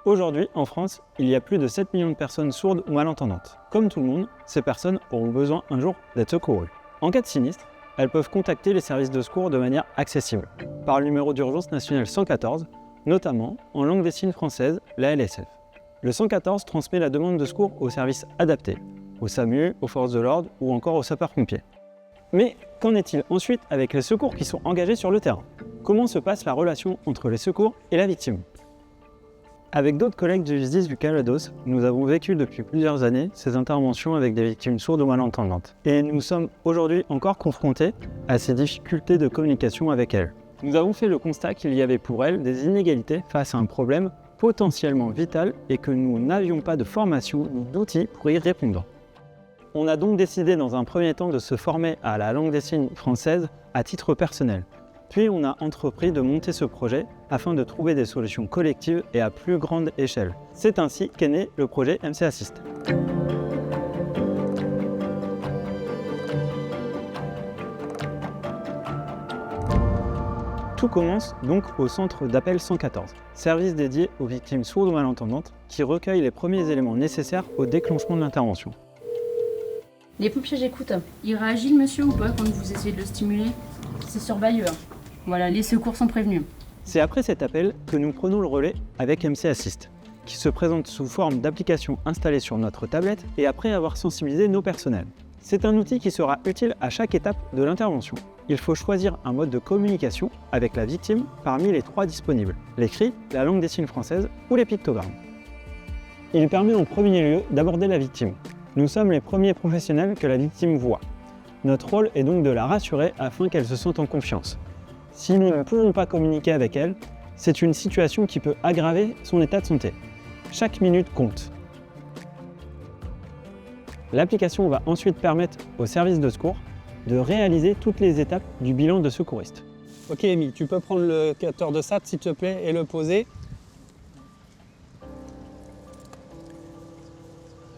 Aujourd'hui, en France, il y a plus de 7 millions de personnes sourdes ou malentendantes. Comme tout le monde, ces personnes auront besoin un jour d'être secourues. En cas de sinistre, elles peuvent contacter les services de secours de manière accessible, par le numéro d'urgence national 114, notamment en langue des signes française, la LSF. Le 114 transmet la demande de secours aux services adaptés, au SAMU, aux forces de l'ordre ou encore aux sapeurs-pompiers. Mais qu'en est-il ensuite avec les secours qui sont engagés sur le terrain? Comment se passe la relation entre les secours et la victime? Avec d'autres collègues du SDIS du Calvados, nous avons vécu depuis plusieurs années ces interventions avec des victimes sourdes ou malentendantes. Et nous sommes aujourd'hui encore confrontés à ces difficultés de communication avec elles. Nous avons fait le constat qu'il y avait pour elles des inégalités face à un problème potentiellement vital et que nous n'avions pas de formation ni d'outils pour y répondre. On a donc décidé dans un premier temps de se former à la langue des signes française à titre personnel. Puis on a entrepris de monter ce projet afin de trouver des solutions collectives et à plus grande échelle. C'est ainsi qu'est né le projet MC Assist. Tout commence donc au centre d'appel 114, service dédié aux victimes sourdes ou malentendantes qui recueille les premiers éléments nécessaires au déclenchement de l'intervention. Les pompiers, j'écoute. Il réagit le monsieur ou pas quand vous essayez de le stimuler? C'est sur bailleur. Voilà, les secours sont prévenus. C'est après cet appel que nous prenons le relais avec MC Assist, qui se présente sous forme d'application installée sur notre tablette et après avoir sensibilisé nos personnels. C'est un outil qui sera utile à chaque étape de l'intervention. Il faut choisir un mode de communication avec la victime parmi les 3 disponibles, l'écrit, la langue des signes française ou les pictogrammes. Il permet en premier lieu d'aborder la victime. Nous sommes les premiers professionnels que la victime voit. Notre rôle est donc de la rassurer afin qu'elle se sente en confiance. Si nous ne pouvons pas communiquer avec elle, c'est une situation qui peut aggraver son état de santé. Chaque minute compte. L'application va ensuite permettre au service de secours de réaliser toutes les étapes du bilan de secouriste. Ok Émile, tu peux prendre le capteur de SAT s'il te plaît et le poser.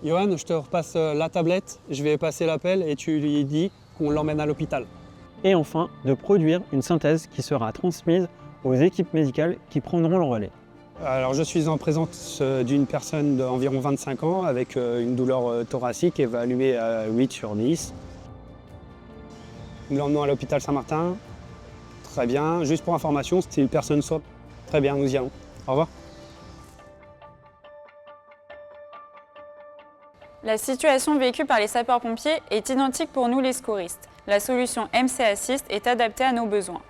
Johan, je te repasse la tablette, je vais passer l'appel et tu lui dis qu'on l'emmène à l'hôpital. Et enfin, de produire une synthèse qui sera transmise aux équipes médicales qui prendront le relais. Alors je suis en présence d'une personne d'environ 25 ans avec une douleur thoracique évaluée à 8 sur 10. Nous l'emmenons à l'hôpital Saint-Martin. Très bien. Juste pour information, c'est une personne sourde. Très bien, nous y allons. Au revoir. La situation vécue par les sapeurs-pompiers est identique pour nous les secouristes. La solution MC Assist est adaptée à nos besoins.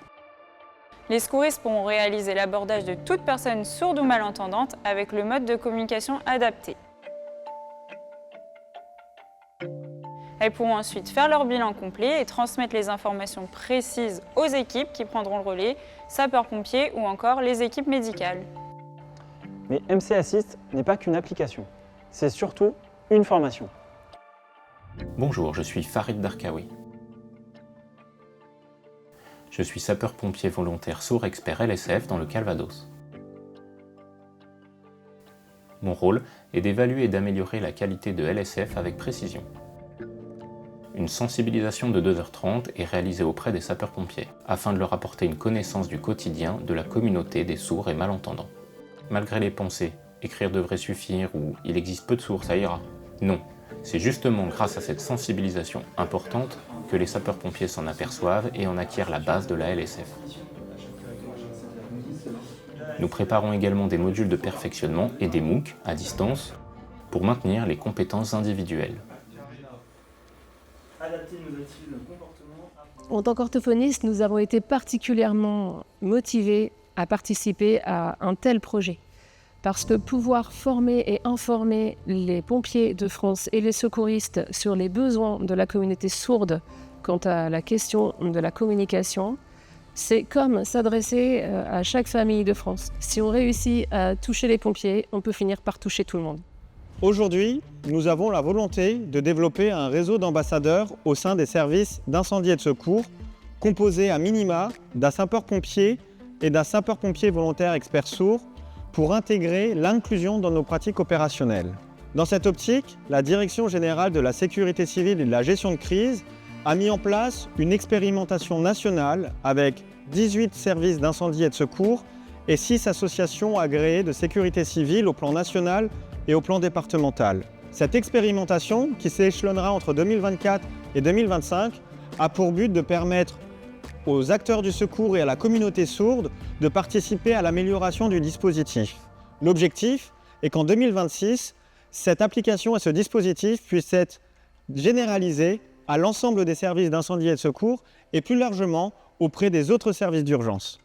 Les secouristes pourront réaliser l'abordage de toute personne sourde ou malentendante avec le mode de communication adapté. Elles pourront ensuite faire leur bilan complet et transmettre les informations précises aux équipes qui prendront le relais, sapeurs-pompiers ou encore les équipes médicales. Mais MC Assist n'est pas qu'une application, c'est surtout une formation. Bonjour, je suis Farid Darkawi. Je suis sapeur-pompier volontaire sourd expert LSF dans le Calvados. Mon rôle est d'évaluer et d'améliorer la qualité de LSF avec précision. Une sensibilisation de 2h30 est réalisée auprès des sapeurs-pompiers, afin de leur apporter une connaissance du quotidien de la communauté des sourds et malentendants. Malgré les pensées, écrire devrait suffire ou il existe peu de sourds, ça ira. Non, c'est justement grâce à cette sensibilisation importante que les sapeurs-pompiers s'en aperçoivent et en acquièrent la base de la LSF. Nous préparons également des modules de perfectionnement et des MOOC à distance pour maintenir les compétences individuelles. En tant qu'orthophonistes, nous avons été particulièrement motivés à participer à un tel projet. Parce que pouvoir former et informer les pompiers de France et les secouristes sur les besoins de la communauté sourde quant à la question de la communication, c'est comme s'adresser à chaque famille de France. Si on réussit à toucher les pompiers, on peut finir par toucher tout le monde. Aujourd'hui, nous avons la volonté de développer un réseau d'ambassadeurs au sein des services d'incendie et de secours, composé à minima d'un sapeur-pompier et d'un sapeur-pompier volontaire expert sourd, pour intégrer l'inclusion dans nos pratiques opérationnelles. Dans cette optique, la Direction générale de la sécurité civile et de la gestion de crise a mis en place une expérimentation nationale avec 18 services d'incendie et de secours et 6 associations agréées de sécurité civile au plan national et au plan départemental. Cette expérimentation, qui s'échelonnera entre 2024 et 2025, a pour but de permettre aux acteurs du secours et à la communauté sourde de participer à l'amélioration du dispositif. L'objectif est qu'en 2026, cette application et ce dispositif puissent être généralisés à l'ensemble des services d'incendie et de secours et plus largement auprès des autres services d'urgence.